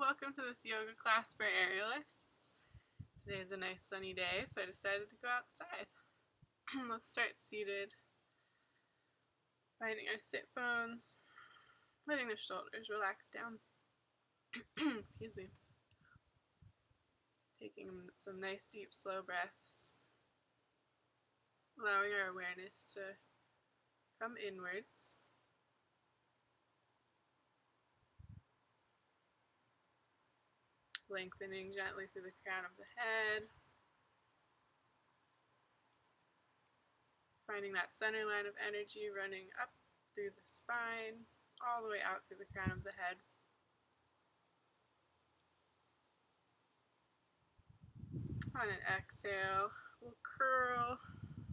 welcome to this yoga class for aerialists. Today is a nice sunny day, so I decided to go outside. Let's start seated, finding our sit bones, letting the shoulders relax down. Excuse me. Taking some nice deep slow breaths, allowing our awareness to come inwards. Lengthening gently through the crown of the head. Finding that center line of energy running up through the spine, all the way out through the crown of the head. On an exhale, we'll curl,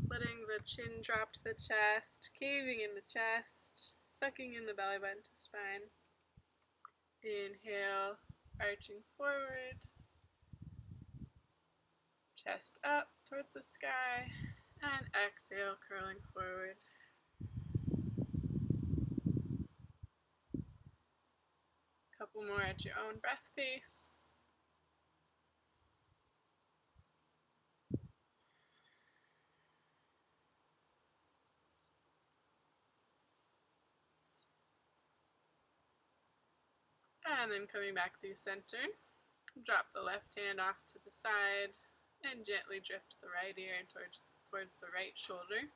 letting the chin drop to the chest, caving in the chest, sucking in the belly button to spine. Inhale, arching forward, chest up towards the sky, and exhale, curling forward. Couple more at your own breath pace. And then coming back through center, drop the left hand off to the side and gently drift the right ear towards the right shoulder.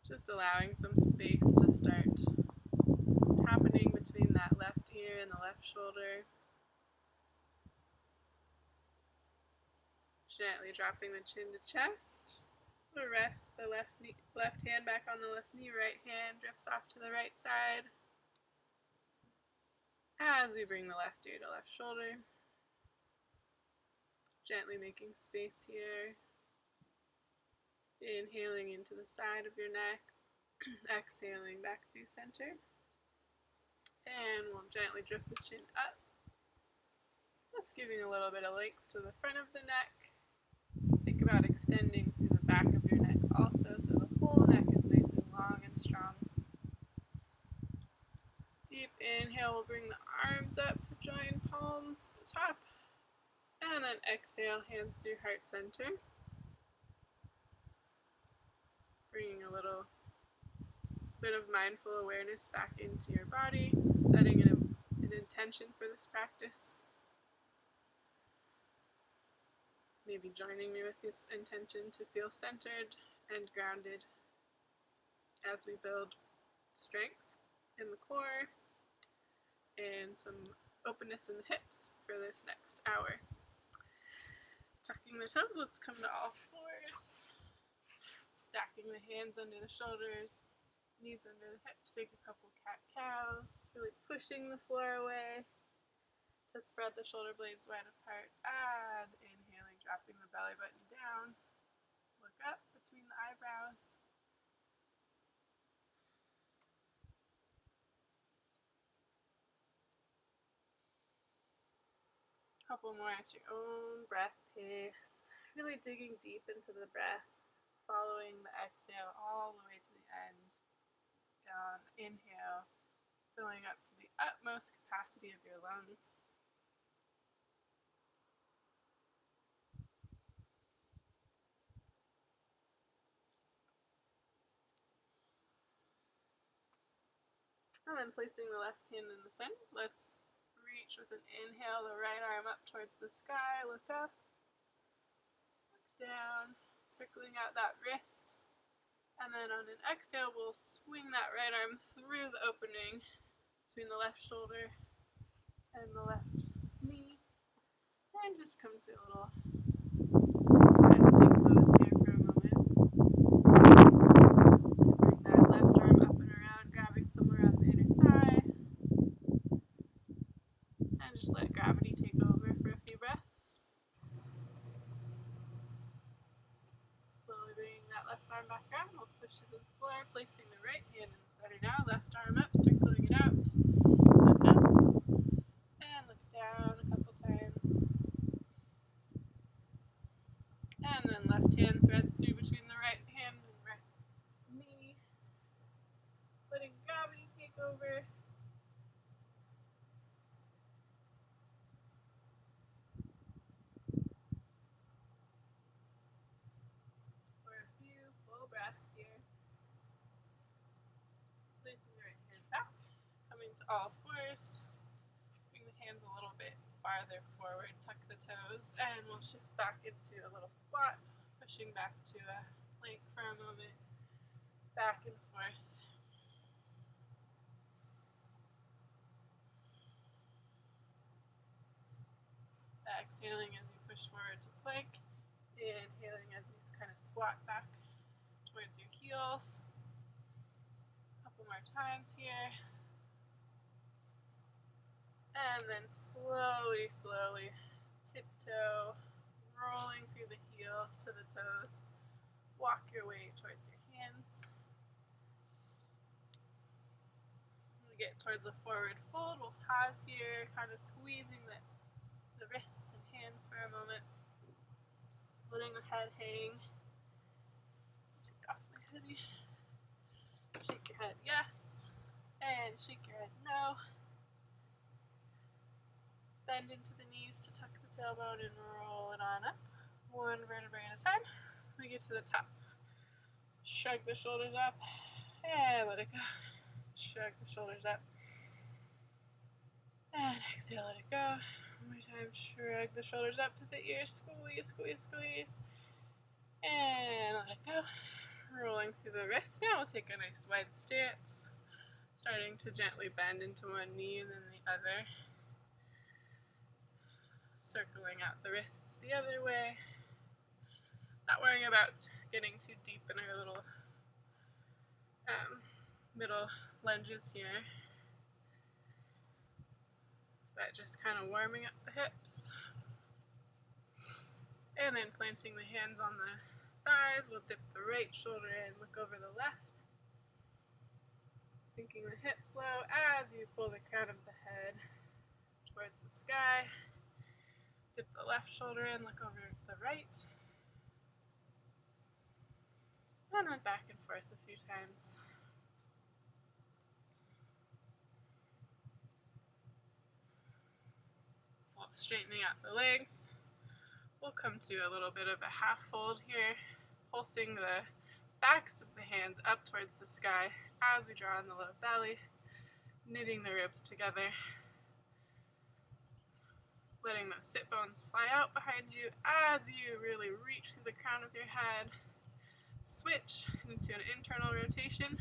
Just allowing some space to start happening between that left ear and the left shoulder. Gently dropping the chin to chest. We'll rest the left hand back on the left knee, right hand drifts off to the right side. As we bring the left ear to left shoulder. Gently making space here. Inhaling into the side of your neck. Exhaling back through center. And we'll gently drift the chin up. Just giving a little bit of length to the front of the neck. Think about extending through the back of your neck also, so the whole neck is nice and long and strong. Deep inhale, we'll bring the arms up to join palms at the top. And then exhale, hands through heart center. Bringing a little bit of mindful awareness back into your body, setting an intention for this practice. Maybe joining me with this intention to feel centered and grounded as we build strength in the core and some openness in the hips for this next hour. Tucking the toes, let's come to all fours. Stacking the hands under the shoulders, knees under the hips, take a couple cat-cows, really pushing the floor away to spread the shoulder blades wide apart. And inhaling, dropping the belly button down. Look up between the eyebrows. Couple more at your own breath pace. Really digging deep into the breath, following the exhale all the way to the end. Down, inhale, filling up to the utmost capacity of your lungs. And then placing the left hand in the center, let's reach with an inhale, the right arm up towards the sky, look up, look down, circling out that wrist. And then on an exhale, we'll swing that right arm through the opening between the left shoulder and the left knee. And just come to a little resting pose here for a moment. Bring that left arm up and around, grabbing somewhere on the inner thigh. And just let gravity take over for a few breaths. Slowly bringing that left arm back around, we'll push to the floor, placing the right hand in the center now, left arm up, circling it out. Look up, and look down a couple times. And then left hand threads through between the right hand and right knee. Letting gravity take over. all fours. Bring the hands a little bit farther forward, tuck the toes, and we'll shift back into a little squat, pushing back to a plank for a moment, back and forth. Exhaling as you push forward to plank, inhaling as you kind of squat back towards your heels. A couple more times here. And then slowly, slowly tiptoe, rolling through the heels to the toes. Walk your way towards your hands. When we get towards a forward fold, we'll pause here, kind of squeezing the wrists and hands for a moment. Letting the head hang. Take off my hoodie. Shake your head yes, and shake your head no. Bend into the knees to tuck the tailbone and roll it on up. One vertebrae at a time. We get to the top. Shrug the shoulders up and let it go. Shrug the shoulders up and exhale, let it go. One more time. Shrug the shoulders up to the ears. Squeeze, squeeze, squeeze. And let it go. Rolling through the wrists. Now we'll take a nice wide stance. Starting to gently bend into one knee and then the other. Circling out the wrists the other way. Not worrying about getting too deep in our little middle lunges here. But just kind of warming up the hips. And then planting the hands on the thighs. We'll dip the right shoulder in, look over the left. Sinking the hips low as you pull the crown of the head towards the sky. Dip the left shoulder in, look over the right. And then back and forth a few times. While straightening out the legs, we'll come to a little bit of a half fold here, pulsing the backs of the hands up towards the sky as we draw in the low belly, knitting the ribs together, letting those sit bones fly out behind you as you really reach through the crown of your head. Switch into an internal rotation.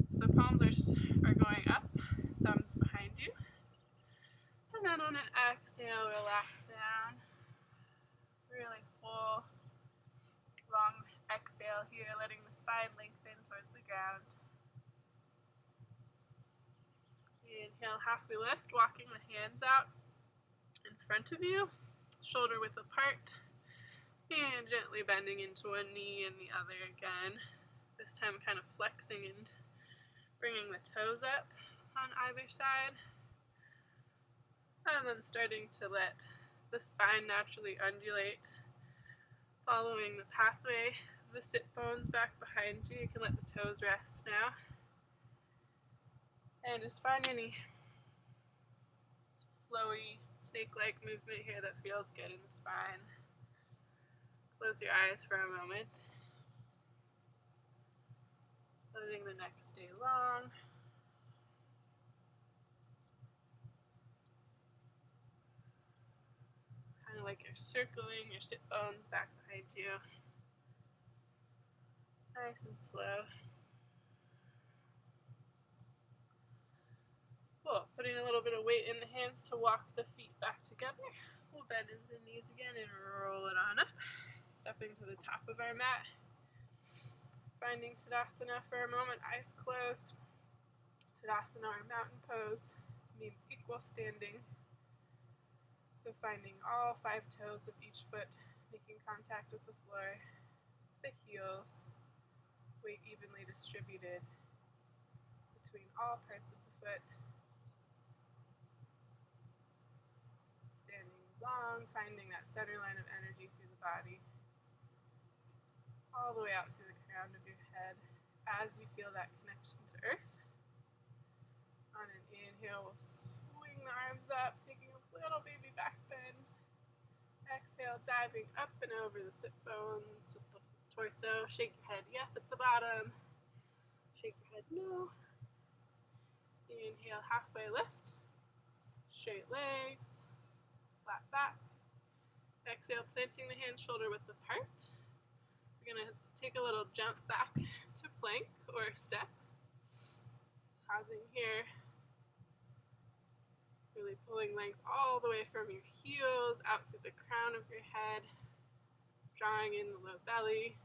So the palms are going up, thumbs behind you. And then on an exhale, relax down. Really full, long exhale here, letting the spine lengthen towards the ground. Inhale, halfway lift, walking the hands out in front of you, shoulder width apart. And gently bending into one knee and the other again. This time kind of flexing and bringing the toes up on either side. And then starting to let the spine naturally undulate, following the pathway of the sit bones back behind you. You can let the toes rest now. And just find any flowy, snake-like movement here that feels good in the spine. Close your eyes for a moment, letting the neck stay long. Kind of like you're circling your sit bones back behind you. Nice and slow. Cool. Putting a little bit of weight in the hands to walk the feet back together. We'll bend into the knees again and roll it on up. Stepping to the top of our mat, finding Tadasana for a moment, eyes closed. Tadasana, or mountain pose, means equal standing. So finding all 5 toes of each foot, making contact with the floor, the heels, weight evenly distributed between all parts of the foot. Standing long, finding that center line of energy through the body. All the way out through the crown of your head as you feel that connection to earth. On an inhale, we'll swing the arms up, taking a little baby back bend. Exhale, diving up and over the sit bones with the torso. Shake your head yes at the bottom. Shake your head no. Inhale, halfway lift, straight legs, flat back. Exhale, planting the hands shoulder width apart. We're going to take a little jump back to plank or step. Pausing here. Really pulling length all the way from your heels out through the crown of your head. Drawing in the low belly.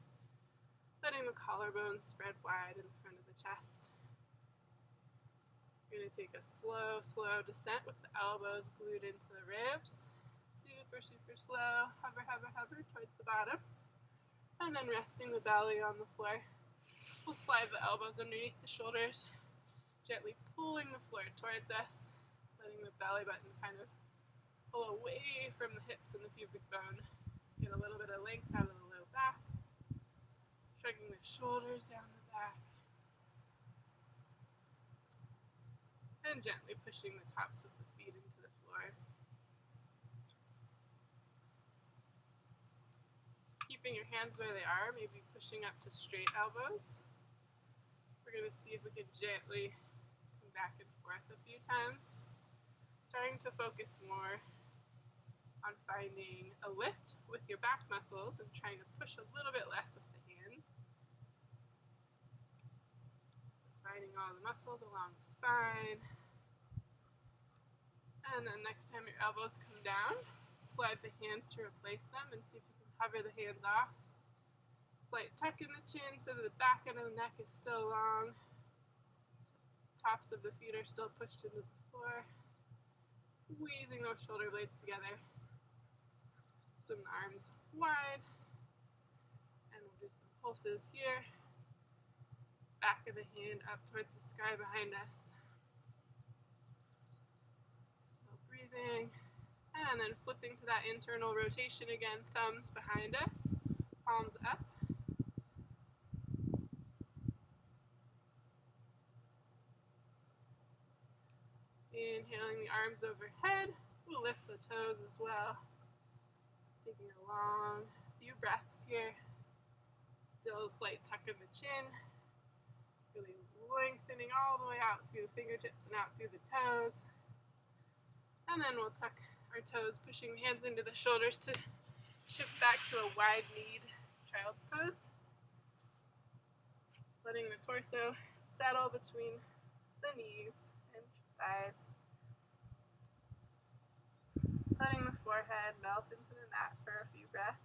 Letting the collarbones spread wide in front of the chest. You're going to take a slow, slow descent with the elbows glued into the ribs. Super, super slow. Hover, hover, hover towards the bottom. And then resting the belly on the floor. We'll slide the elbows underneath the shoulders, gently pulling the floor towards us, letting the belly button kind of pull away from the hips and the pubic bone. Get a little bit of length out of the low back. Shrugging the shoulders down the back. And gently pushing the tops of the feet into the floor. Keeping your hands where they are, maybe pushing up to straight elbows. We're going to see if we can gently come back and forth a few times. Starting to focus more on finding a lift with your back muscles and trying to push a little bit less with the hands. So finding all the muscles along the spine. And then next time your elbows come down, slide the hands to replace them and see if you can hover the hands off. Slight tuck in the chin so that the back end of the neck is still long. Tops of the feet are still pushed into the floor. Squeezing those shoulder blades together. Swing the arms wide. And we'll do some pulses here. Back of the hand up towards the sky behind us. Still breathing. And then flipping to that internal rotation again. Thumbs behind us. Palms up. Inhaling the arms overhead. We'll lift the toes as well. Taking a long few breaths here. Still a slight tuck in the chin. Really lengthening all the way out through the fingertips and out through the toes. And then we'll tuck our toes, pushing the hands into the shoulders to shift back to a wide-kneed child's pose. Letting the torso settle between the knees and thighs. Letting the forehead melt into the mat for a few breaths.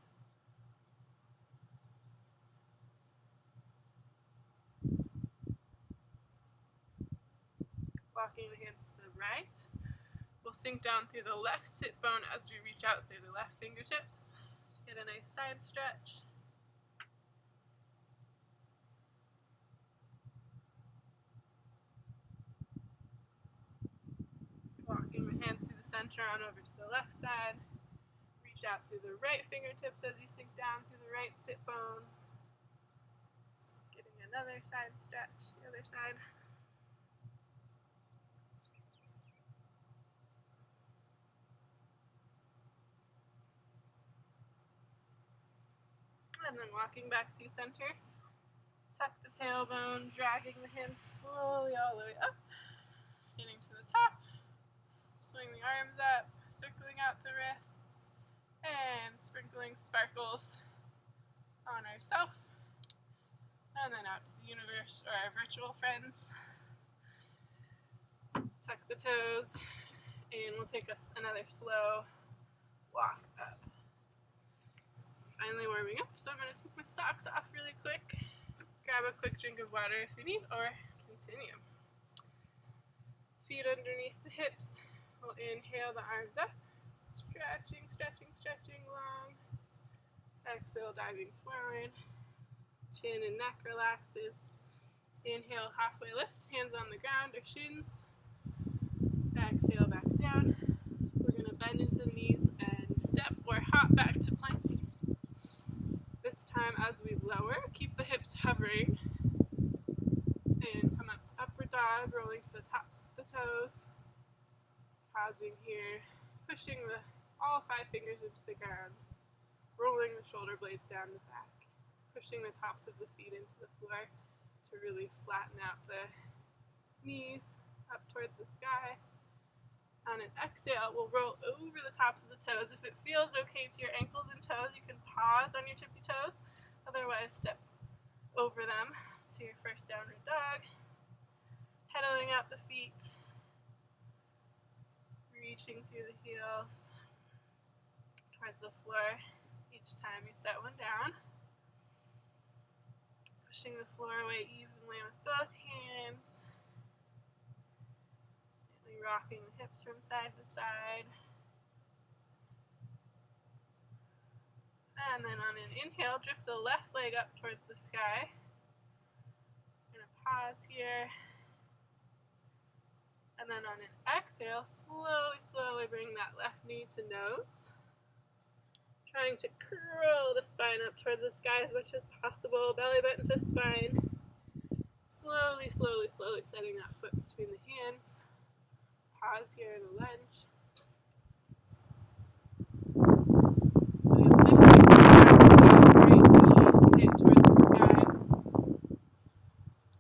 Walking the hands to the right. We'll sink down through the left sit bone as we reach out through the left fingertips to get a nice side stretch. Walking the hands through the center on over to the left side. Reach out through the right fingertips as you sink down through the right sit bone. Getting another side stretch, the other side. And then walking back through center. Tuck the tailbone, dragging the hands slowly all the way up. Getting to the top. Swing the arms up, circling out the wrists, and sprinkling sparkles on ourselves, and then out to the universe or our virtual friends. Tuck the toes, and we'll take us another slow walk up. Finally warming up, so I'm going to take my socks off really quick, grab a quick drink of water if you need, or continue. Feet underneath the hips. We'll inhale the arms up, stretching, stretching, stretching long. Exhale, diving forward. Chin and neck relaxes. Inhale, halfway lift, hands on the ground or shins. Exhale, back down. We're going to bend into the knees and step or hop back to plank. This time as we lower, keep the hips hovering. And come up to upward dog, rolling to the tops of the toes. Pausing here, pushing all 5 fingers into the ground, rolling the shoulder blades down the back, pushing the tops of the feet into the floor to really flatten out the knees up towards the sky. On an exhale, we'll roll over the tops of the toes. If it feels okay to your ankles and toes, you can pause on your tippy toes. Otherwise, step over them to your first downward dog. Pedaling out the feet, reaching through the heels towards the floor each time you set one down. Pushing the floor away evenly with both hands. Gently rocking the hips from side to side. And then on an inhale, drift the left leg up towards the sky. I'm going to pause here. And then on an exhale, slowly bring that left knee to nose. Trying to curl the spine up towards the sky as much as possible. Belly button to spine. Slowly setting that foot between the hands. Pause here in a lunge. Towards the sky.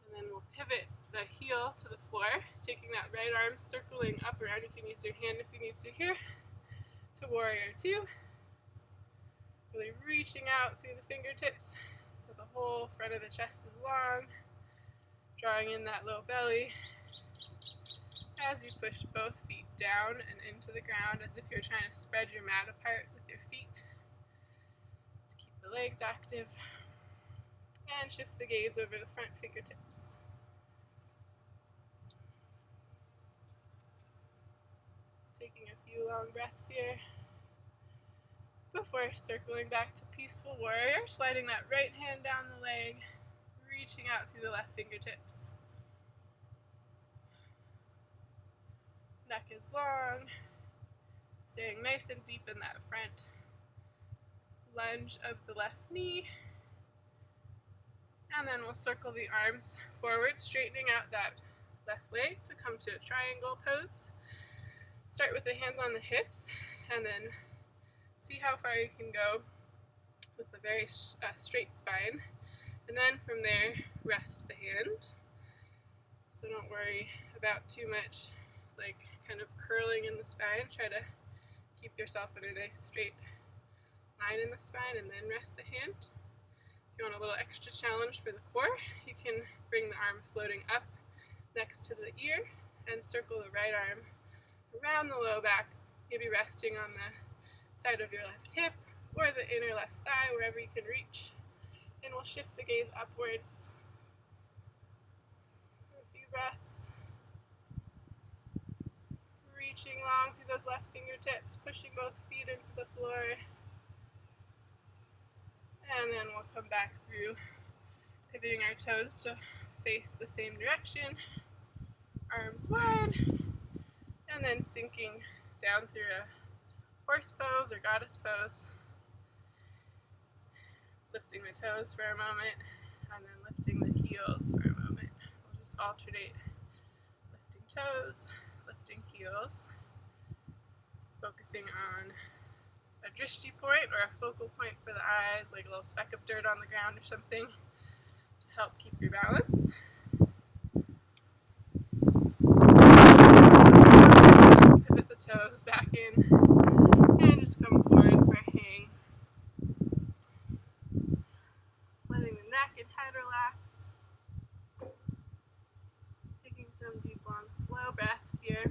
And then we'll pivot the heel to the floor, taking that right arm, circling up around. You can use your hand if you need to here, to warrior two. Really reaching out through the fingertips so the whole front of the chest is long, drawing in that low belly as you push both feet down and into the ground as if you're trying to spread your mat apart with your feet to keep the legs active. And shift the gaze over the front fingertips. Taking a few long breaths here before circling back to peaceful warrior, sliding that right hand down the leg, reaching out through the left fingertips. Neck is long, staying nice and deep in that front lunge of the left knee. And then we'll circle the arms forward, straightening out that left leg to come to a triangle pose. Start with the hands on the hips, and then see how far you can go with a very straight spine. And then from there, rest the hand. So don't worry about too much, like kind of curling in the spine. Try to keep yourself in a nice straight line in the spine, and then rest the hand. If you want a little extra challenge for the core, you can bring the arm floating up next to the ear and circle the right arm around the low back, maybe resting on the side of your left hip or the inner left thigh, wherever you can reach. And we'll shift the gaze upwards for a few breaths. Reaching long through those left fingertips, pushing both feet into the floor. And then we'll come back through, pivoting our toes to face the same direction. Arms wide. And then sinking down through a horse pose or goddess pose. Lifting the toes for a moment, and then lifting the heels for a moment. We'll just alternate lifting toes, lifting heels, focusing on a drishti point or a focal point for the eyes, like a little speck of dirt on the ground or something, to help keep your balance. Pivot the toes back in, and just come forward for a hang. Letting the neck and head relax. Taking some deep, long, slow breaths here.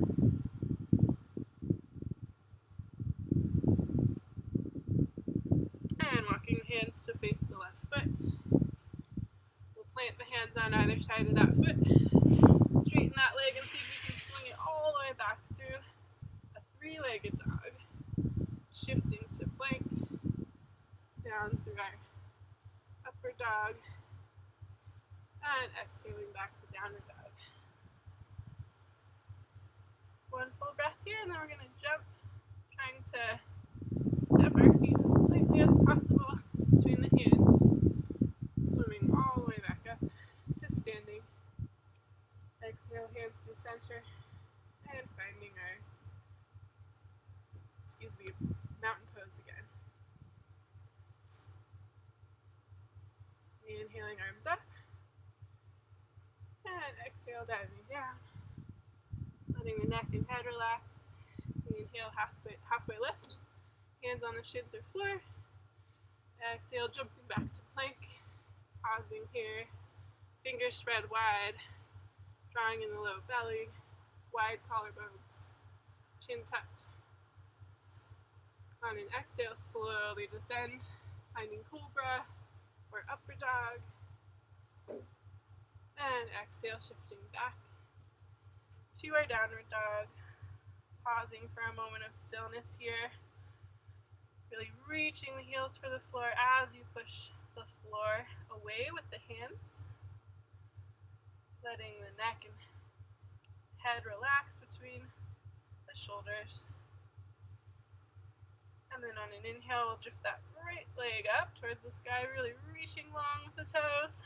And walking the hands to face the left foot. We'll plant the hands on either side of that foot. Straighten that leg and see if you can swing it all the way back through a three-legged dog. Shifting to plank, down through our upper dog, and exhaling back to downward dog. One full breath here, and then we're going to jump, trying to step our feet as lightly as possible between the hands, swimming all the way back up to standing. Exhale, hands through center, and finding our, mountain pose again. Inhaling, arms up, and exhale, diving down. letting the neck and head relax. Inhale, halfway lift. Hands on the shins or floor. Exhale, jumping back to plank. Pausing here. Fingers spread wide. Drawing in the low belly. Wide collarbones. Chin tucked. On an exhale, slowly descend. Finding cobra or upward dog. And exhale, shifting back to our downward dog. Pausing for a moment of stillness here. Really reaching the heels for the floor as you push the floor away with the hands. Letting the neck and head relax between the shoulders. And then on an inhale, we'll drift that right leg up towards the sky, really reaching long with the toes.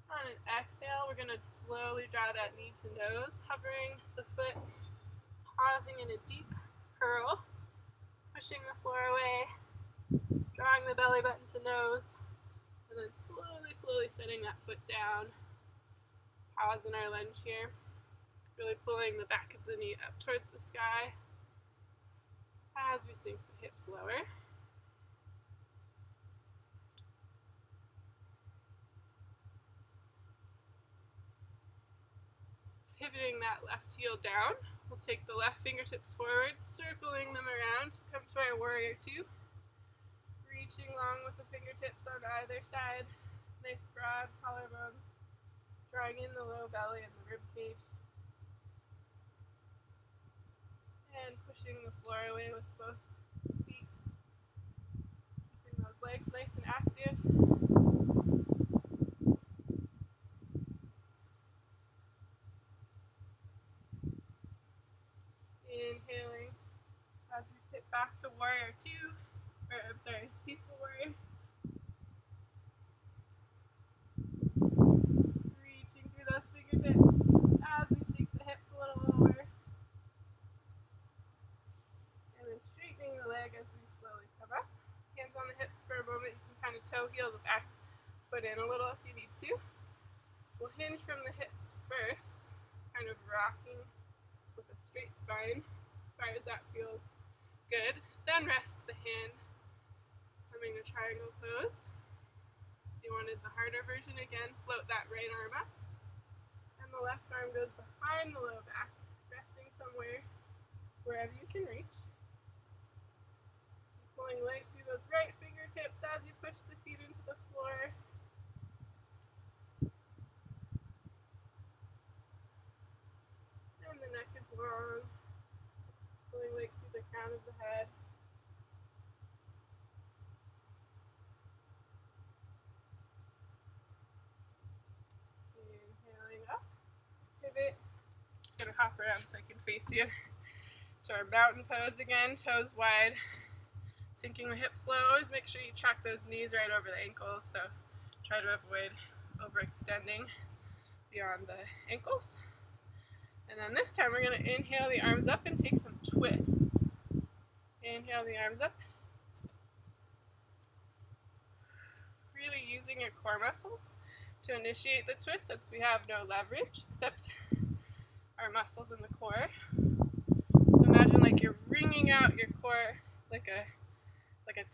On an exhale, we're going to slowly draw that knee to nose, hovering the foot, pausing in a deep curl, pushing the floor away, drawing the belly button to nose, and then slowly setting that foot down. Pause in our lunge here, really pulling the back of the knee up towards the sky as we sink the hips lower. Pivoting that left heel down, we'll take the left fingertips forward, circling them around to come to our warrior two. Reaching long with the fingertips on either side. Nice broad collarbones. Drawing in the low belly and the rib cage. And pushing the floor away with both feet. Keeping those legs nice and active. Inhaling as we tip back to warrior two, peaceful warrior. Reaching through those fingertips as we sink the hips a little lower. And then straightening the leg as we slowly come up. Hands on the hips for a moment. You can kind of toe heel the back foot in a little if you need to. We'll hinge from the hips first, kind of rocking with a straight spine, as far as that feels good. Then rest the hand, coming to triangle pose. If you wanted the harder version, again, float that right arm up. And the left arm goes behind the low back, resting somewhere, wherever you can reach. Pulling length through those right fingertips as you push the feet into the floor. And the neck is long. Pulling length through the crown of the head. Inhaling up. Pivot. Just gonna hop around so I can face you. To our mountain pose again, toes wide. Sinking the hips low. Always make sure you track those knees right over the ankles, so try to avoid overextending beyond the ankles. And then this time we're going to inhale the arms up and take some twists. Inhale the arms up, twist. Really using your core muscles to initiate the twist since we have no leverage except our muscles in the core. So imagine like you're wringing out your core like a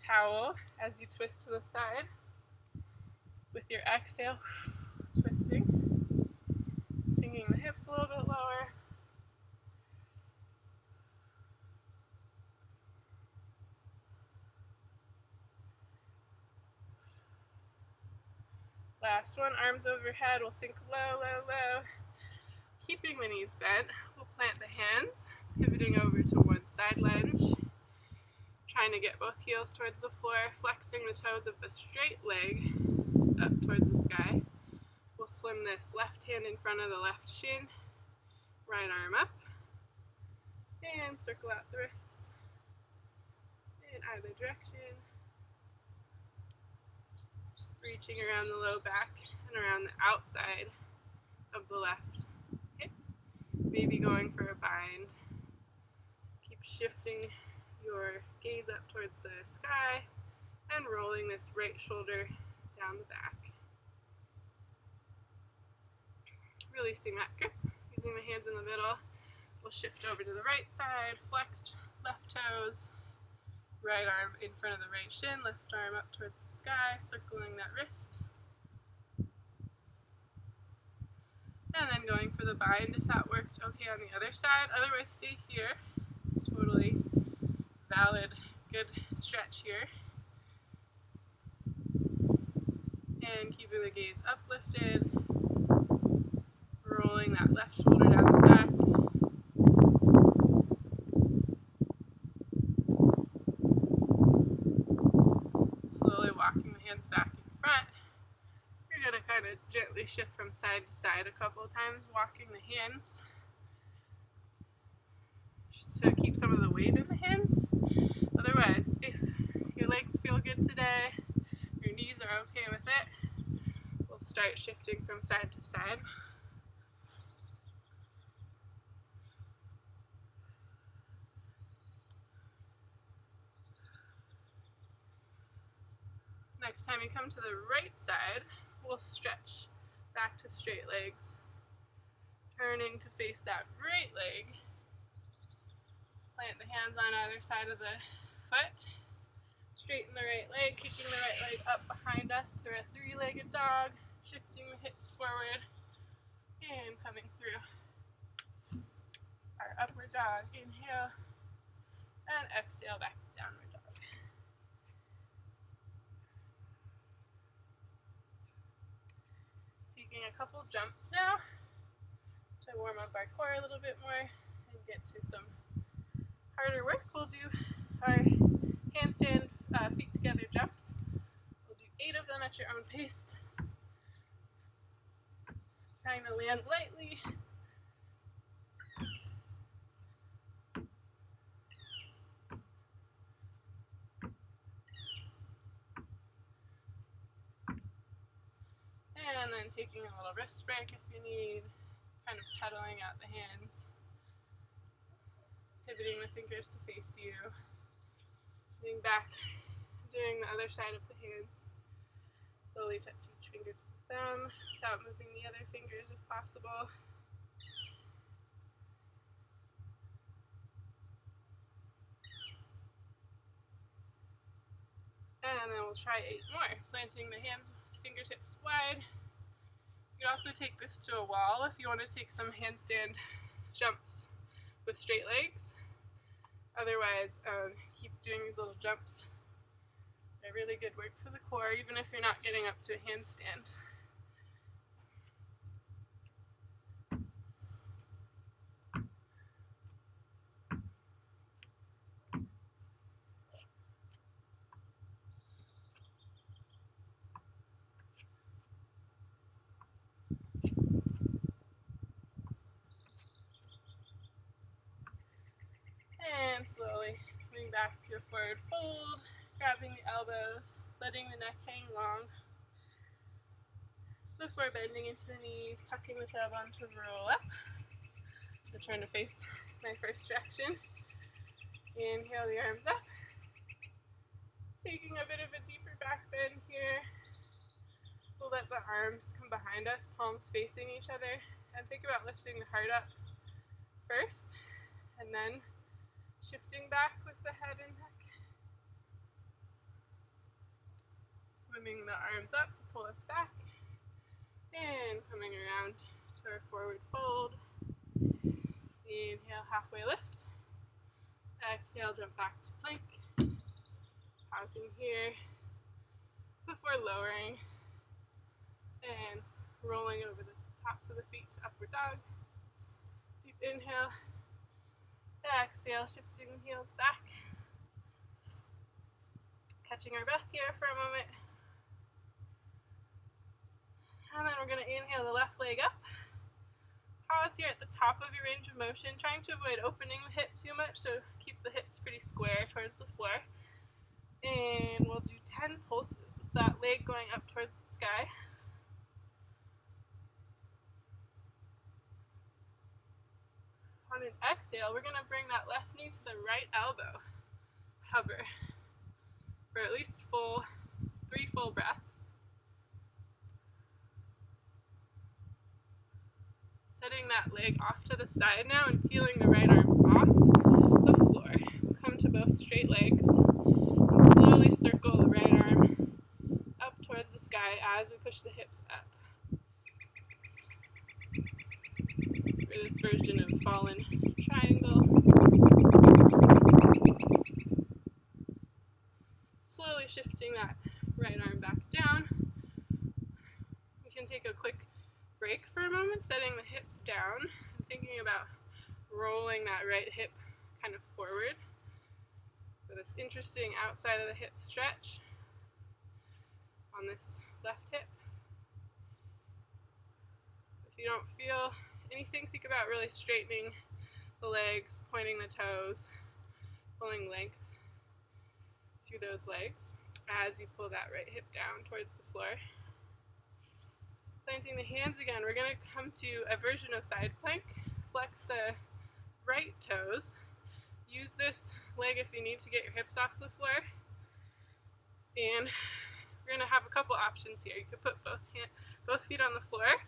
towel as you twist to the side. With your exhale, twisting, sinking the hips a little bit lower. Last one, arms overhead, we'll sink low, low, low. Keeping the knees bent, we'll plant the hands, pivoting over to one side lunge. Trying to get both heels towards the floor, flexing the toes of the straight leg up towards the sky. We'll slim this left hand in front of the left shin, right arm up, and circle out the wrist in either direction. Reaching around the low back and around the outside of the left hip. Maybe going for a bind. Keep shifting your gaze up towards the sky and rolling this right shoulder down the back. releasing that grip, using the hands in the middle. We'll shift over to the right side, flexed left toes, right arm in front of the right shin, left arm up towards the sky, circling that wrist. And then going for the bind if that worked okay on the other side. Otherwise, stay here. It's totally valid, good stretch here. And keeping the gaze uplifted, rolling that left shoulder down the back. Slowly walking the hands back in front. You're going to kind of gently shift from side to side a couple of times, walking the hands just to keep some of the weight in the hands. Otherwise, if your legs feel good today, your knees are okay with it, we'll start shifting from side to side. Next time you come to the right side, we'll stretch back to straight legs, turning to face that right leg. Plant the hands on either side of the foot. Straighten the right leg, kicking the right leg up behind us through a three-legged dog, shifting the hips forward, and coming through our upward dog. Inhale, and exhale back to downward dog. Taking a couple jumps now to warm up our core a little bit more and get to some harder work. We'll do our handstand feet together jumps. We'll do 8 of them at your own pace. Trying to land lightly. And then taking a little wrist break if you need, kind of pedaling out the hands. Pivoting the fingers to face you. Sitting back, doing the other side of the hands. Slowly touch each finger to the thumb without moving the other fingers if possible. And then we'll try 8 more, planting the hands with fingertips wide. You can also take this to a wall if you want to take some handstand jumps with straight legs. Otherwise, keep doing these little jumps. They're really good work for the core, even if you're not getting up to a handstand. And slowly coming back to a forward fold, grabbing the elbows, letting the neck hang long before bending into the knees, tucking the tailbone to roll up. Return to face my first direction. Inhale the arms up. Taking a bit of a deeper back bend here. We'll let the arms come behind us, palms facing each other, and think about lifting the heart up first, and then shifting back with the head and neck. Swimming the arms up to pull us back. And coming around to our forward fold. Inhale, halfway lift. Exhale, jump back to plank. Pausing here before lowering and rolling over the tops of the feet to upward dog. Deep inhale. Exhale, shifting the heels back. Catching our breath here for a moment. And then we're going to inhale the left leg up. Pause here at the top of your range of motion, trying to avoid opening the hip too much, so keep the hips pretty square towards the floor. And we'll do 10 pulses with that leg going up towards the sky. On an exhale, we're going to bring that left knee to the right elbow. Hover for at least 3 full breaths. that leg off to the side now and peeling the right arm off the floor. Come to both straight legs and slowly circle the right arm up towards the sky as we push the hips up. For this version of fallen triangle. Slowly shifting that right arm back down. We can take a quick break for a moment, setting the hips down and thinking about rolling that right hip kind of forward. So this interesting outside of the hip stretch on this left hip. If you don't feel anything, think about really straightening the legs, pointing the toes, pulling length through those legs as you pull that right hip down towards the floor. Planting the hands again, we're going to come to a version of side plank. Flex the right toes. Use this leg if you need to get your hips off the floor. And we're going to have a couple options here. You could put both feet on the floor.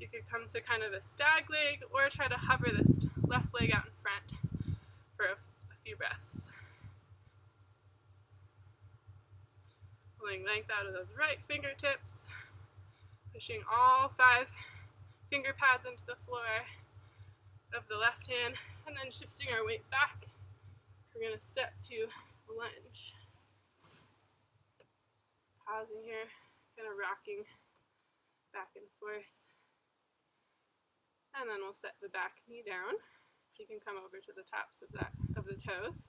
You could come to kind of a stag leg or try to hover this left leg out in front for a few breaths. Pulling length out of those right fingertips. Pushing all 5 finger pads into the floor of the left hand, and then shifting our weight back. We're going to step to lunge. Pausing here, kind of rocking back and forth. And then we'll set the back knee down. You can come over to the tops of the toes.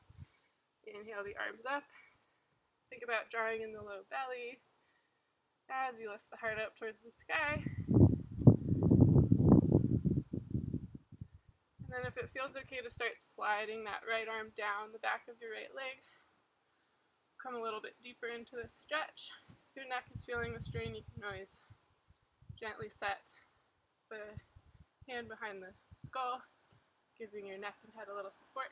Inhale the arms up. Think about drawing in the low belly as you lift the heart up towards the sky. And then if it feels okay to start sliding that right arm down the back of your right leg, come a little bit deeper into this stretch. If your neck is feeling the strain, you can always gently set the hand behind the skull, giving your neck and head a little support.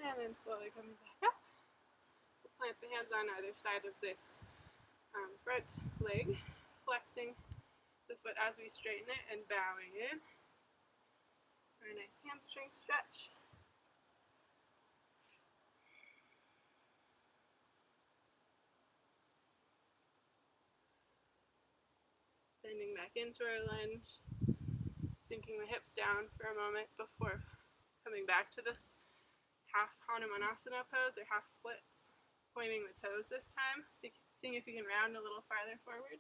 And then slowly coming back up. Plant the hands on either side of this front leg, flexing the foot as we straighten it and bowing in for a nice hamstring stretch. Bending back into our lunge, sinking the hips down for a moment before coming back to this half Hanumanasana pose or half splits. Pointing the toes this time, seeing if you can round a little farther forward.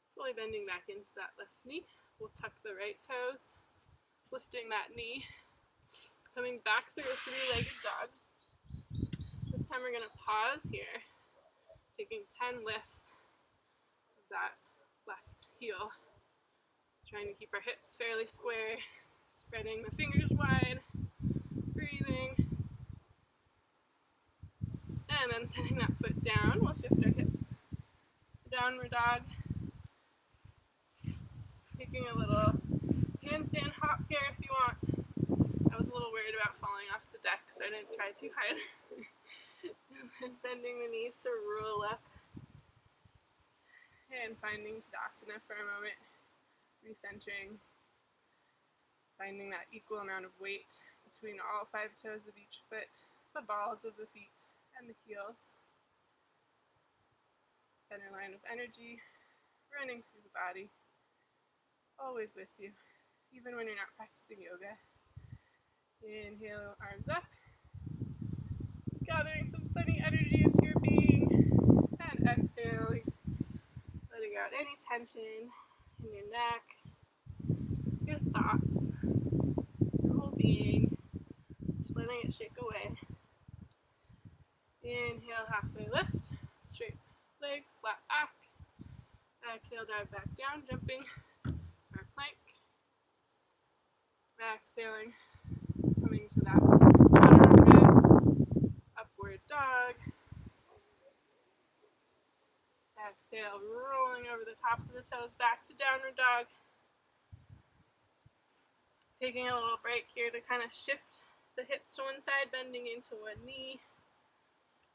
Slowly bending back into that left knee. We'll tuck the right toes, lifting that knee, coming back through a 3-legged dog. This time we're going to pause here, taking 10 lifts of that left heel. Trying to keep our hips fairly square, spreading the fingers wide, breathing. And then setting that foot down, we'll shift our hips to downward dog. Taking a little handstand hop here if you want. I was a little worried about falling off the deck, so I didn't try too hard. And then bending the knees to roll up. And finding Tadasana for a moment. Recentering, finding that equal amount of weight between all 5 toes of each foot, the balls of the feet, and the heels. Center line of energy running through the body, always with you, even when you're not practicing yoga. Inhale, arms up, gathering some sunny energy into your being, and exhaling, letting out any tension in your neck, your thoughts, your whole being, just letting it shake away. Inhale, halfway lift, straight legs, flat back. Exhale, dive back down, jumping to our plank. Exhaling, coming to that chaturanga, upward dog. Exhale, rolling over the tops of the toes back to downward dog. Taking a little break here to kind of shift the hips to one side, bending into one knee,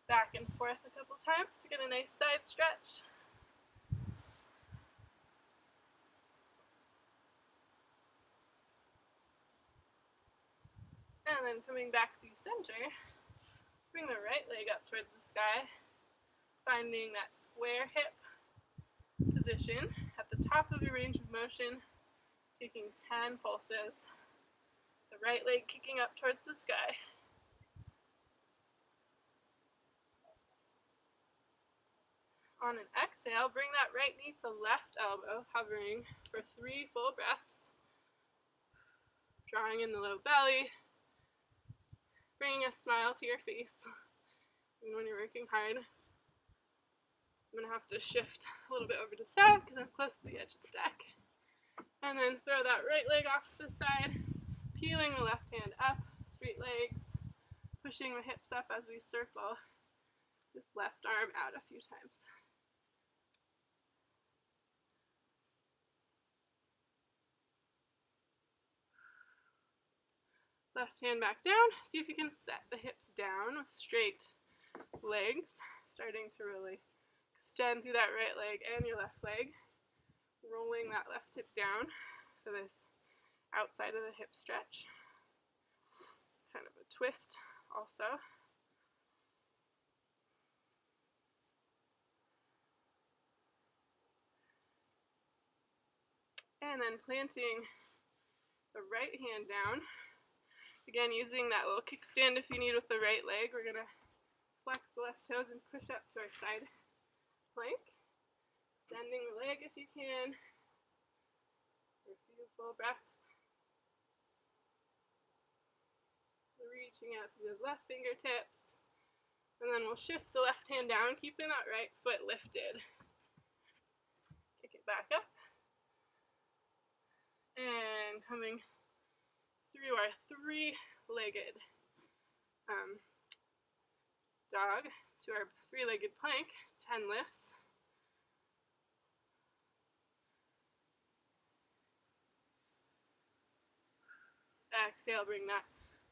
back and forth a couple times to get a nice side stretch. And then coming back through center, bring the right leg up towards the sky, finding that square hip position at the top of your range of motion, taking 10 pulses. The right leg kicking up towards the sky. On an exhale, bring that right knee to left elbow, hovering for 3 full breaths. Drawing in the low belly, bringing a smile to your face. And when you're working hard, I'm going to have to shift a little bit over to the side because I'm close to the edge of the deck. And then throw that right leg off to the side, peeling the left hand up, straight legs, pushing the hips up as we circle this left arm out a few times. Left hand back down. See if you can set the hips down with straight legs, starting to really extend through that right leg and your left leg, rolling that left hip down for this outside of the hip stretch. Kind of a twist also. And then planting the right hand down. Again, using that little kickstand if you need with the right leg. We're going to flex the left toes and push up to our side plank. Extending the leg if you can. For a few full breaths. Reaching out through those left fingertips. And then we'll shift the left hand down, keeping that right foot lifted. Kick it back up. And coming through our 3-legged dog to our 3-legged plank, 10 lifts. Exhale, bring that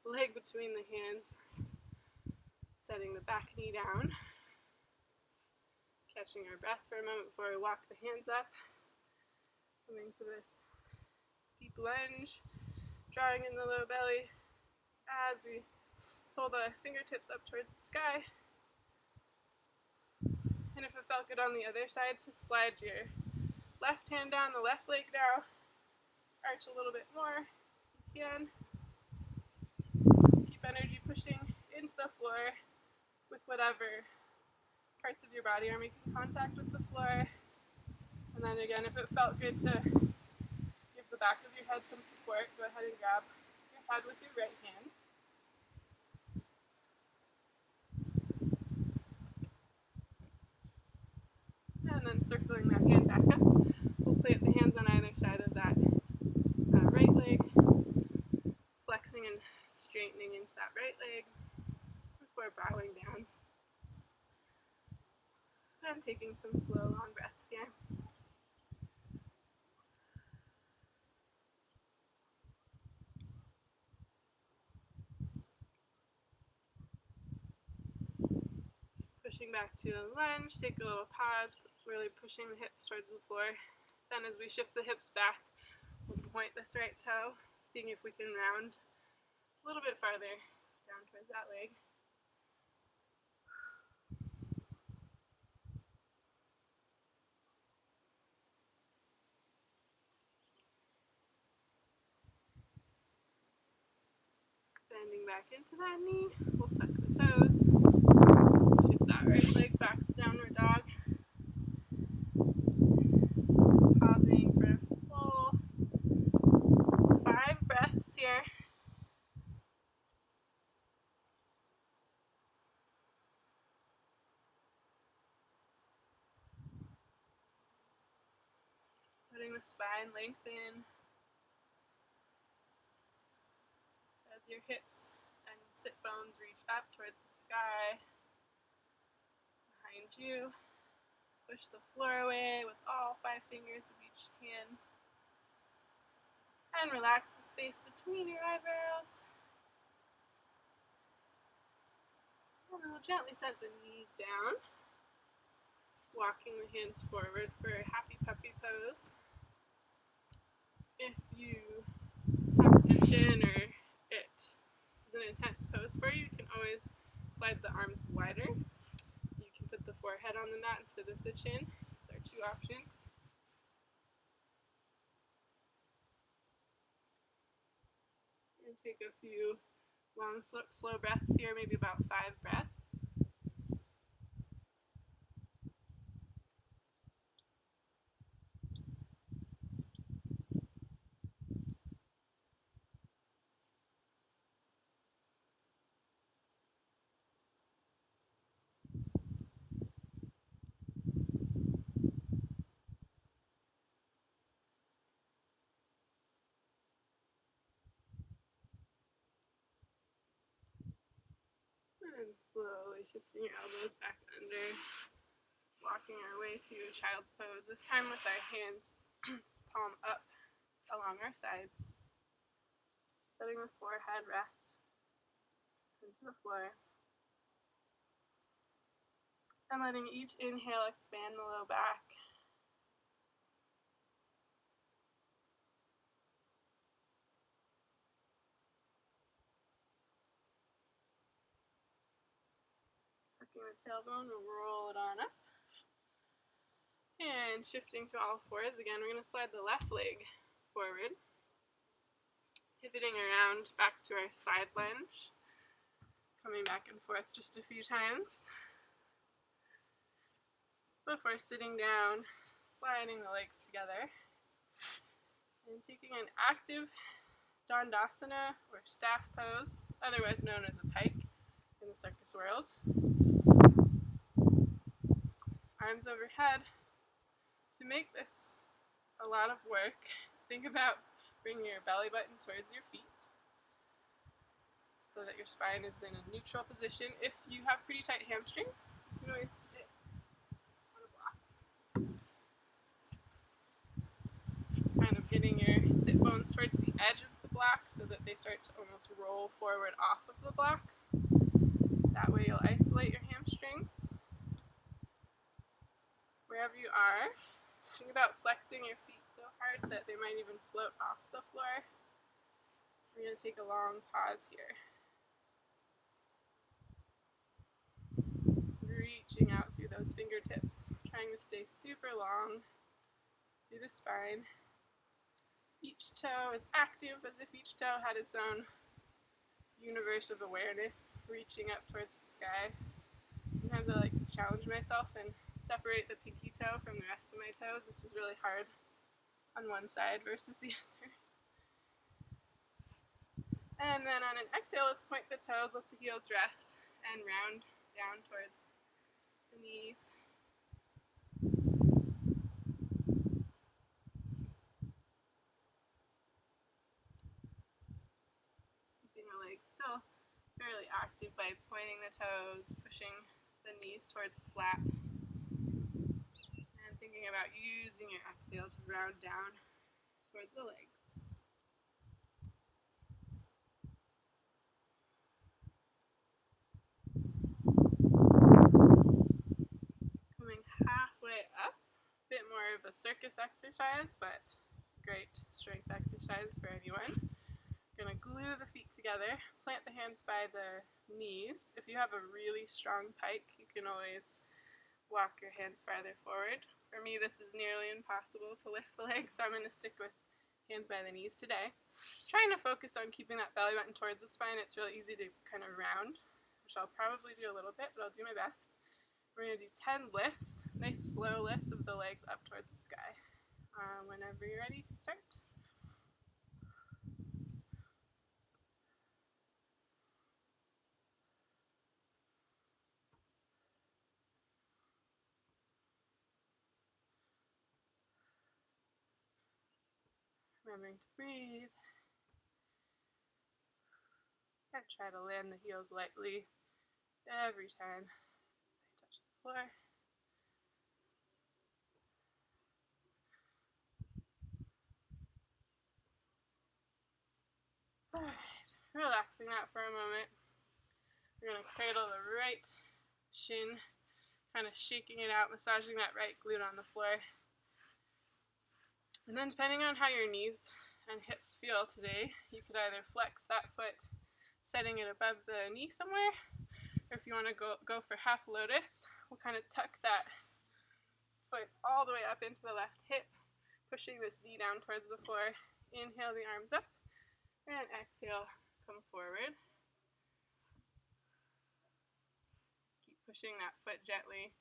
leg between the hands, setting the back knee down. Catching our breath for a moment before we walk the hands up. Coming to this deep lunge, drawing in the low belly as we pull the fingertips up towards the sky. And if it felt good on the other side, just slide your left hand down the left leg now. Arch a little bit more if you can. Keep energy pushing into the floor with whatever parts of your body are making contact with the floor. And then again, if it felt good to give the back of your head some support, go ahead and grab your head with your right hand. And then circling that hand back up, we'll plant the hands on either side of that right leg, flexing and straightening into that right leg before bowing down. And taking some slow, long breaths here. Pushing back to a lunge, take a little pause, really pushing the hips towards the floor. Then as we shift the hips back, we'll point this right toe, seeing if we can round a little bit farther down towards that leg. Bending back into that knee, we'll tuck the toes, shift that right leg back to downward dog. Pausing for a full 5 breaths here. Letting the spine lengthen as your hips and sit bones reach up towards the sky. Behind you, push the floor away with all 5 fingers of each hand. And relax the space between your eyebrows. And then we'll gently set the knees down, walking the hands forward for a happy puppy pose. If you have tension or it is an intense pose for you, you can always slide the arms wider. You can put the forehead on the mat instead of the chin. These are two options. And take a few long, slow breaths here, maybe about 5 breaths. And slowly shifting your elbows back under, walking our way to a child's pose, this time with our hands palm up along our sides, letting the forehead rest into the floor, and letting each inhale expand the low back, tucking the tailbone, we'll roll it on up. And shifting to all fours, again, we're going to slide the left leg forward, pivoting around back to our side lunge, coming back and forth just a few times before sitting down, sliding the legs together, and taking an active Dandasana or staff pose, otherwise known as a pike in the circus world. Arms overhead. To make this a lot of work, think about bringing your belly button towards your feet so that your spine is in a neutral position. If you have pretty tight hamstrings, you can always sit on a block. Kind of getting your sit bones towards the edge of the block so that they start to almost roll forward off of the block. That way you'll isolate your hamstrings. Wherever you are, think about flexing your feet so hard that they might even float off the floor. We're going to take a long pause here. Reaching out through those fingertips, trying to stay super long through the spine. Each toe is active as if each toe had its own universe of awareness, reaching up towards the sky. Sometimes I like to challenge myself and separate the pinky toe from the rest of my toes, which is really hard on one side versus the other. And then on an exhale, let's point the toes, let the heels rest, and round down towards the knees. Keeping the legs still fairly active by pointing the toes, pushing the knees towards flat, and thinking about using your exhale to round down towards the legs. Coming halfway up, a bit more of a circus exercise, but great strength exercise for anyone. Going to glue the feet together, plant the hands by the knees. If you have a really strong pike, you can always walk your hands farther forward. For me, this is nearly impossible to lift the legs, so I'm going to stick with hands by the knees today. Trying to focus on keeping that belly button towards the spine. It's really easy to kind of round, which I'll probably do a little bit, but I'll do my best. We're going to do 10 lifts, nice slow lifts of the legs up towards the sky. Whenever you're ready, start. Remembering to breathe. And try to land the heels lightly every time I touch the floor. Alright, relaxing that for a moment. We're going to cradle the right shin, kind of shaking it out, massaging that right glute on the floor. And then depending on how your knees and hips feel today, you could either flex that foot, setting it above the knee somewhere, or if you want to go for half lotus, we'll kind of tuck that foot all the way up into the left hip, pushing this knee down towards the floor. Inhale the arms up, and exhale, come forward. Keep pushing that foot gently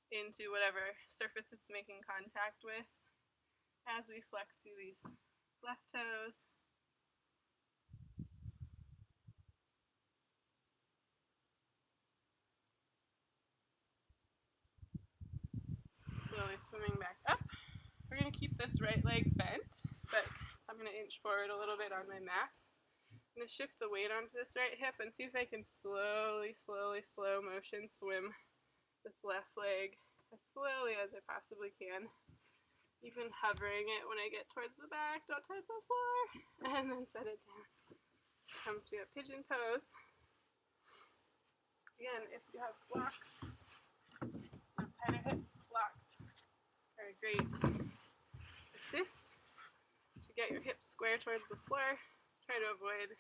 into whatever surface it's making contact with as we flex through these left toes. Slowly swimming back up. We're going to keep this right leg bent, but I'm going to inch forward a little bit on my mat. I'm going to shift the weight onto this right hip and see if I can slowly, slow motion swim this left leg as slowly as I possibly can. Even hovering it when I get towards the back, don't touch the floor, and then set it down. Come to a pigeon pose. Again, if you have blocks, tighter hips, blocks are a great assist to get your hips square towards the floor. Try to avoid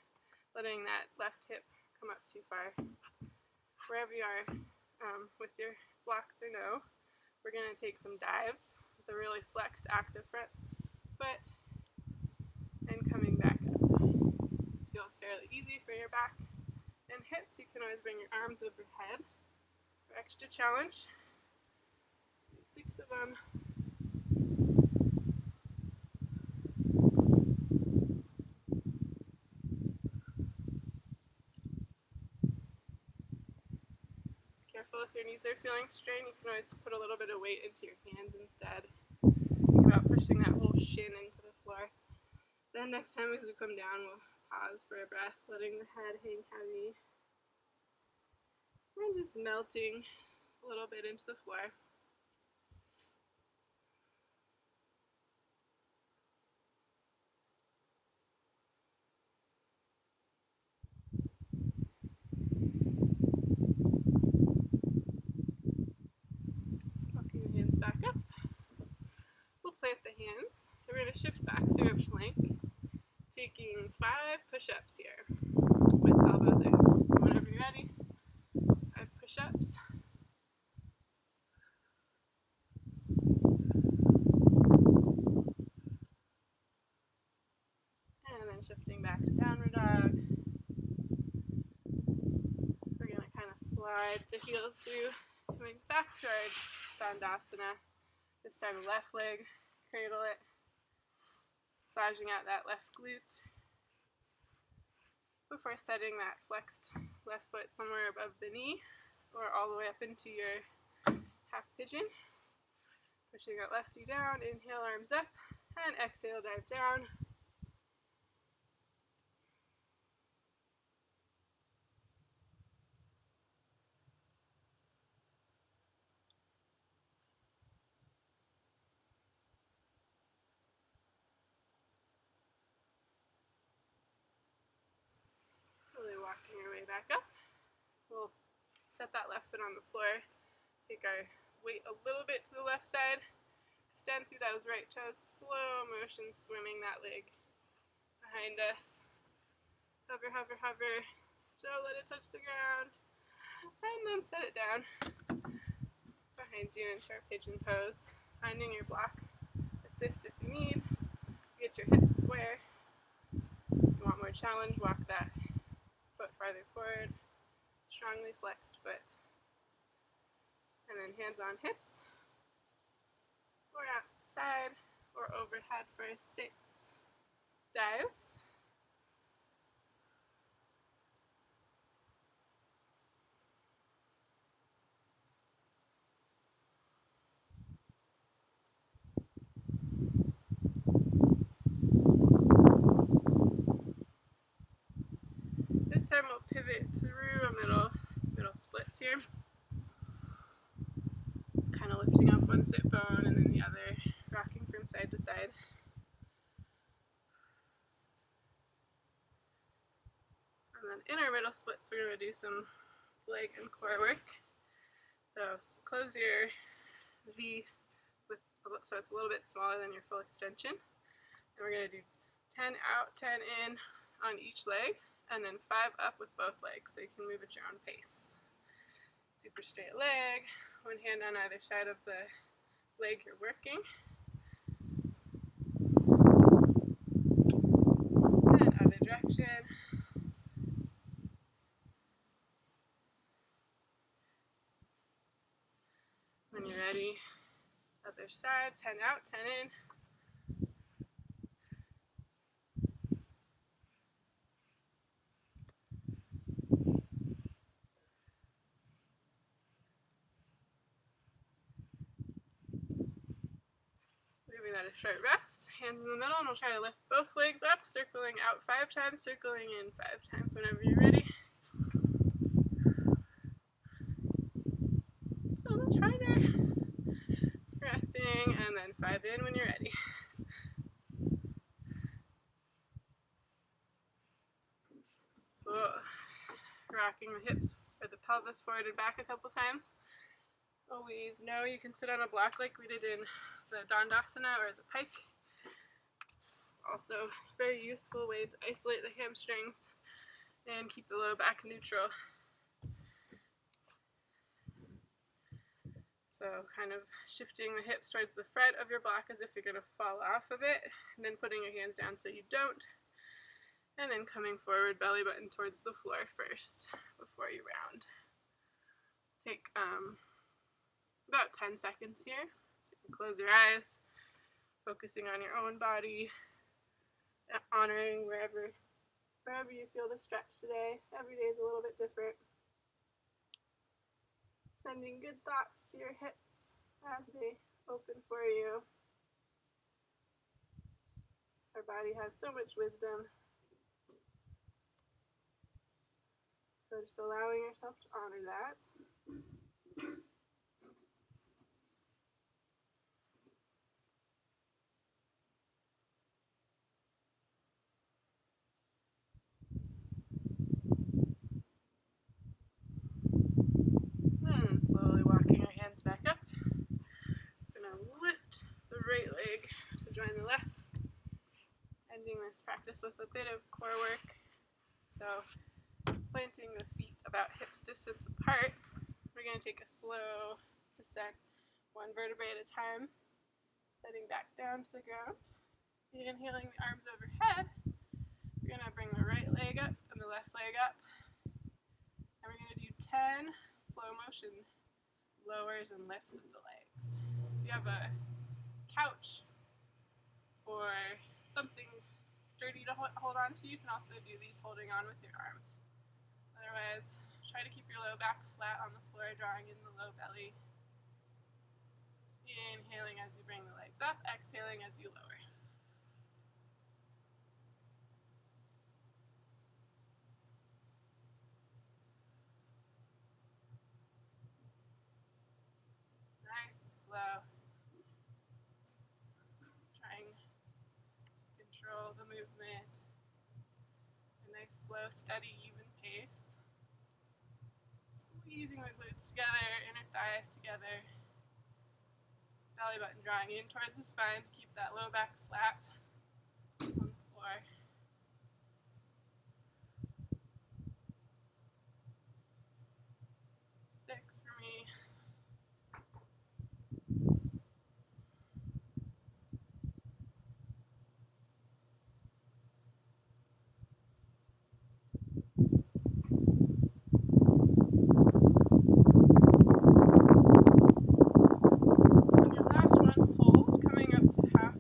letting that left hip come up too far. Wherever you are with your blocks or no, we're going to take some dives with a really flexed active front foot and coming back up. This feels fairly easy for your back and hips. You can always bring your arms overhead for extra challenge. 6 of them. Careful if your knees are feeling strained, you can always put a little bit of weight into your hands instead. Think about pushing that whole shin into the floor. Then next time as we come down, we'll pause for a breath, letting the head hang heavy. And just melting a little bit into the floor. Walking the hands back up. We'll plant the hands. We're going to shift back through a plank, taking 5 push-ups here with elbows in. So whenever you're ready, 5 push-ups. And then shifting back to downward dog. We're going to kind of slide the heels through, coming back to our Dandasana. This time left leg, cradle it, massaging out that left glute before setting that flexed left foot somewhere above the knee or all the way up into your half pigeon. Pushing that lefty down, inhale arms up, and exhale dive down. Really walking our way back up. We'll set that left foot on the floor, take our weight a little bit to the left side, extend through those right toes, slow motion swimming that leg behind us. Hover, hover, hover. Don't let it touch the ground. And then set it down behind you into our pigeon pose. Finding your block. Assist if you need. Get your hips square. If you want more challenge, walk that foot farther forward. Strongly flexed foot. And then hands on hips. Or out to the side. Or overhead for 6 dives. This time we'll pivot through a middle splits here. Kind of lifting up one sit bone and then the other, rocking from side to side. And then in our middle splits, we're going to do some leg and core work. So close your V so it's a little bit smaller than your full extension. And we're going to do 10 out, 10 in on each leg, and then 5 up with both legs, so you can move at your own pace. Super straight leg, one hand on either side of the leg you're working. And other direction. When you're ready, other side, 10 out, 10 in. Giving that a short rest, hands in the middle, and we'll try to lift both legs up, circling out 5 times, circling in 5 times whenever you're ready. So we'll try there. Resting, and then 5 in when you're ready. Cool. Rocking the hips or the pelvis forward and back a couple times. Always know you can sit on a block like we did in the Dandasana or the pike. It's also a very useful way to isolate the hamstrings and keep the low back neutral. So kind of shifting the hips towards the front of your block as if you're going to fall off of it, and then putting your hands down so you don't, and then coming forward, belly button towards the floor first before you round. Take about 10 seconds here, so you can close your eyes, focusing on your own body, honoring wherever you feel the stretch today. Every day is a little bit different. Sending good thoughts to your hips as they open for you. Our body has so much wisdom. So just allowing yourself to honor that. And slowly walking your hands back up. We're going to lift the right leg to join the left. Ending this practice with a bit of core work. So planting the feet about hips distance apart. We're going to take a slow descent, one vertebrae at a time, setting back down to the ground. Inhaling the arms overhead. We're going to bring the right leg up and the left leg up. And we're going to do 10 slow motion lowers and lifts of the legs. If you have a couch or something sturdy to hold on to, you can also do these holding on with your arms. Otherwise, try to keep your low back flat on the floor, drawing in the low belly. Inhaling as you bring the legs up, exhaling as you lower. Nice and slow. Trying to control the movement. A nice, slow, steady, even pace. Squeezing the glutes together, inner thighs together. Belly button drawing in towards the spine to keep that low back flat on the floor. 6 for me. On your last one, hold, coming up to half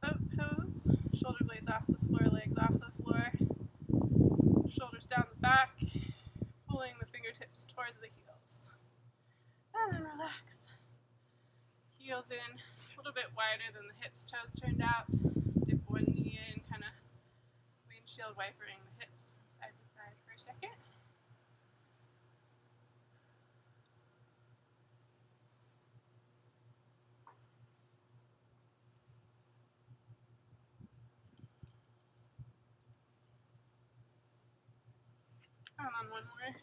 boat pose. Shoulder blades off the floor, legs off the floor. Shoulders down the back, pulling the fingertips towards the heels. And then relax. Heels in, a little bit wider than the hips, toes turned out. Dip one knee in, kind of windshield wipering the hips from side to side for a second. And on one more.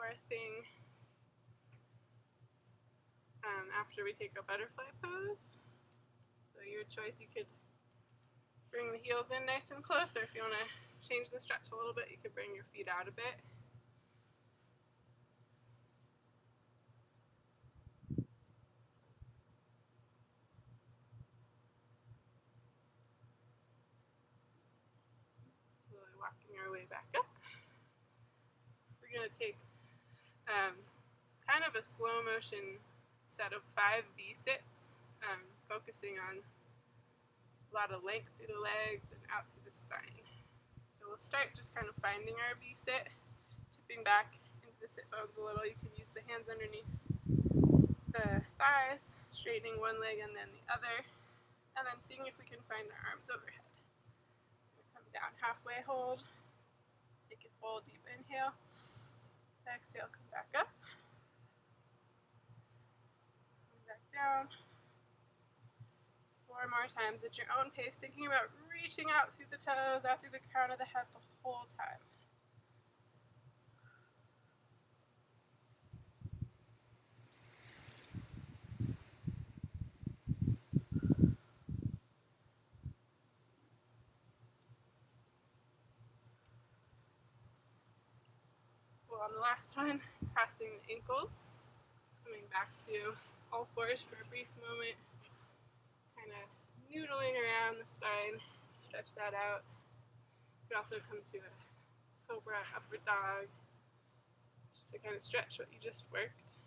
more thing after we take a butterfly pose. So your choice, you could bring the heels in nice and close, or if you want to change the stretch a little bit, you could bring your feet out a bit. Slowly walking our way back up. We're going to take kind of a slow motion set of 5 V-sits, focusing on a lot of length through the legs and out through the spine. So we'll start just kind of finding our V-sit, tipping back into the sit bones a little. You can use the hands underneath the thighs, straightening one leg and then the other, and then seeing if we can find our arms overhead. Come down, halfway hold, take a full deep inhale, exhale, come back up, come back down. 4 more times at your own pace, thinking about reaching out through the toes, out through the crown of the head the whole time. Well, on the last one, crossing the ankles, coming back to all fours for a brief moment, kind of noodling around the spine, stretch that out. You could also come to a cobra, upward dog, just to kind of stretch what you just worked.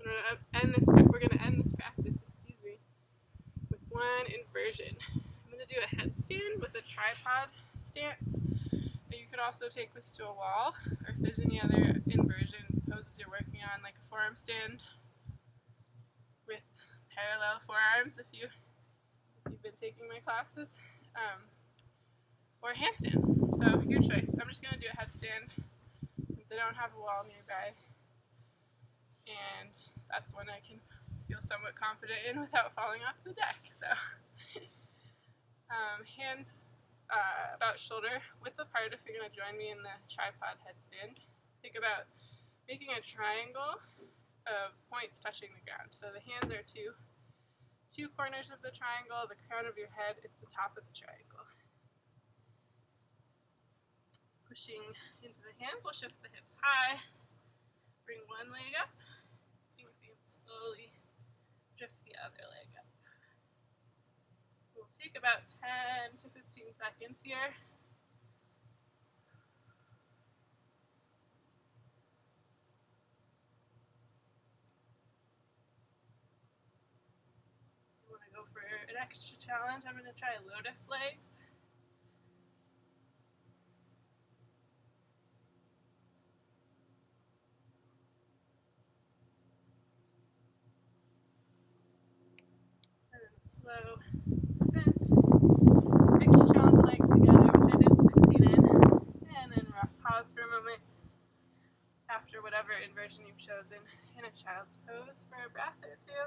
We're going to end this practice, with one inversion. I'm going to do a headstand with a tripod stance. You could also take this to a wall, or if there's any other inversion poses you're working on, like a forearm stand with parallel forearms if you've been taking my classes, or a handstand. So your choice. I'm just going to do a headstand since I don't have a wall nearby, and that's one I can feel somewhat confident in without falling off the deck. So hands about shoulder width apart if you're going to join me in the tripod headstand. Think about making a triangle of points touching the ground. So the hands are two corners of the triangle, the crown of your head is the top of the triangle. Pushing into the hands, we'll shift the hips high, bring one leg up, see if we can slowly drift the other leg up. We'll take about 10 to 15 seconds here. You want to go for an extra challenge? I'm going to try lotus legs. And then slow descent. Extra challenge legs together, which I didn't succeed in. And then pause for a moment after whatever inversion you've chosen in a child's pose for a breath or two.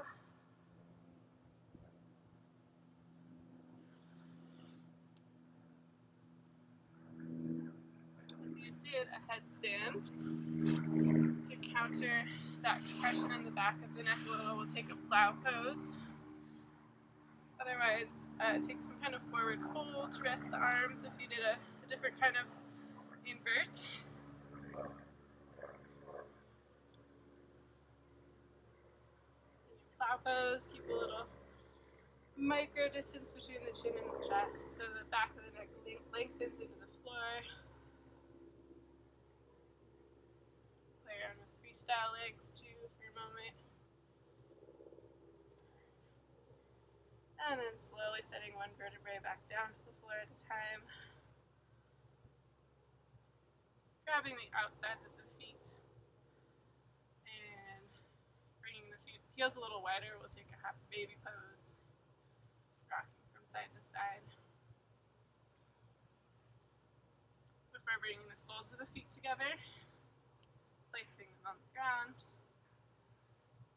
If you did a headstand to counter that compression in the back of the neck a little, we'll take a plow pose. Otherwise, take some kind of forward fold to rest the arms if you did a different kind of invert. Plow pose, keep a little micro distance between the chin and the chest so the back of the neck lengthens into the floor. Play around with freestyle legs too for a moment. And then slowly setting one vertebrae back down to the floor at a time. Grabbing the outsides of the feet and bringing the heels a little wider. We'll take a half baby pose, rocking from side to side. Before bringing the soles of the feet together, placing them on the ground,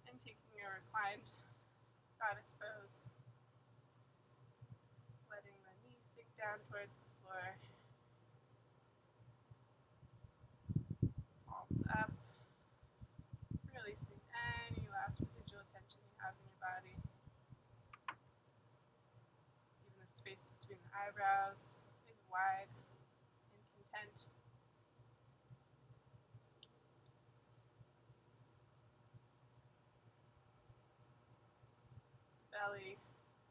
and taking a reclined goddess pose, letting the knees sink down towards the floor, space between the eyebrows is wide and content. Belly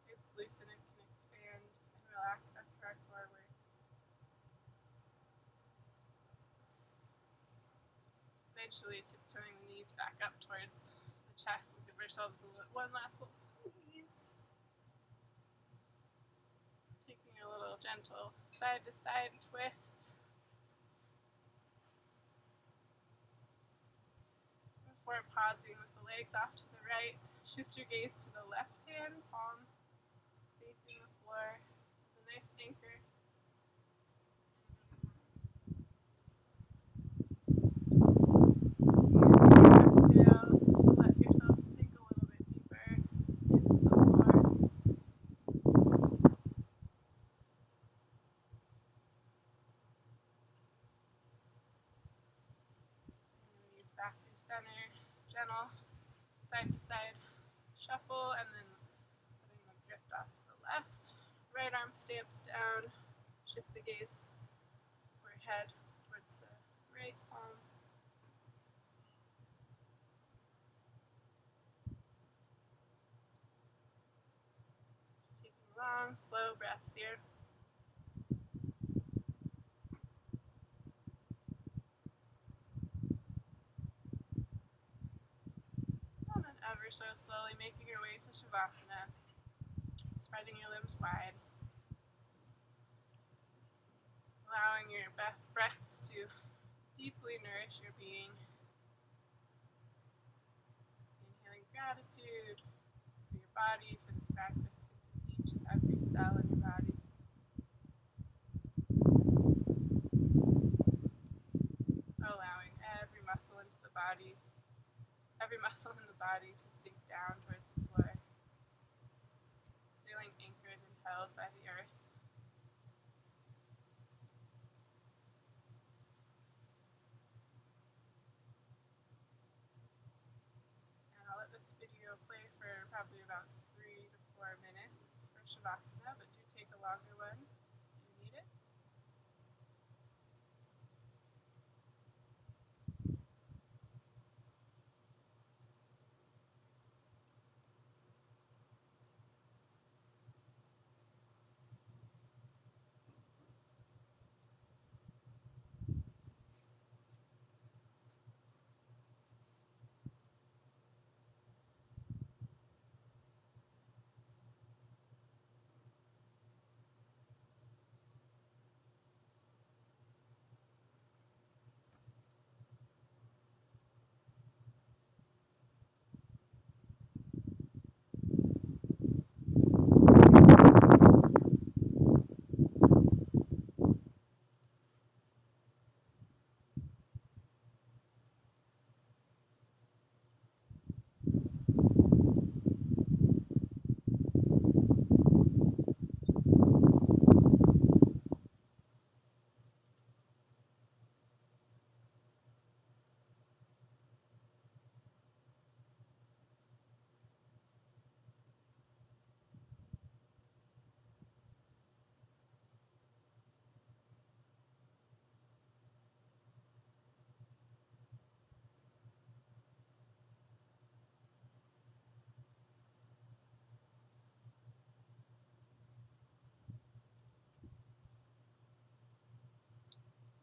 is loose and it can expand and relax after our core work. Eventually tiptoeing the knees back up towards the chest. We'll give ourselves one last little squeeze. Taking a little gentle side to side twist. Before pausing with the legs off to the right, shift your gaze to the left hand, palm facing the floor. It's a nice anchor. Let yourself sink a little bit deeper into the floor. Knees back to center, gentle side to side shuffle, and then letting them drift off to the left. Right arm stamps down, shift the gaze or head towards the right palm. Just taking long, slow breaths here. And then ever so slowly making your way to Shavasana, spreading your limbs wide. Allowing your breaths to deeply nourish your being. Inhaling gratitude for your body, for this practice, into each and every cell in your body. Allowing every muscle in the body to sink down towards the floor. Feeling anchored and held by the earth. And I'll let this video play for probably about 3 to 4 minutes for Shavasana, but do take a longer one if you need it.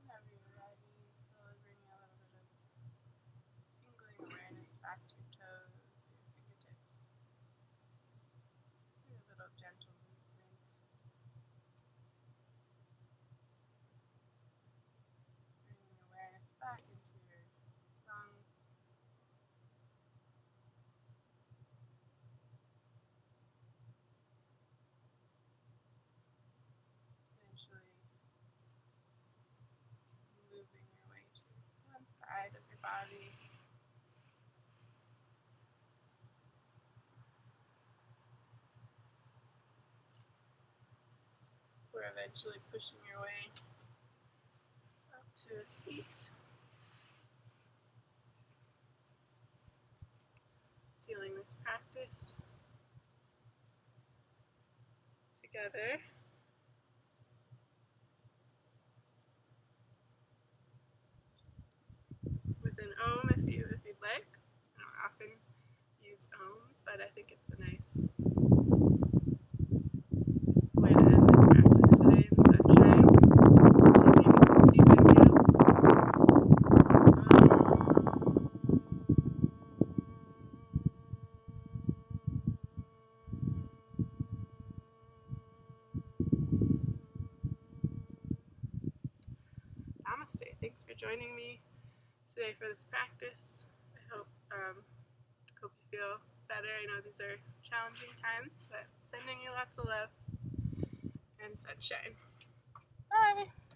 Whenever you're ready, slowly bringing a little bit of tingling awareness back to your toes, your fingertips. Do a little gentle movement. Bringing awareness back into your lungs. Eventually moving your way to one side of your body. Or eventually pushing your way up to a seat. Sealing this practice together often use ohms, but I think it's a nice way to end this practice today in the sunshine. Taking a deep inhale. Namaste. Thanks for joining me today for this practice. I hope you feel better. I know these are challenging times, but sending you lots of love and sunshine. Bye!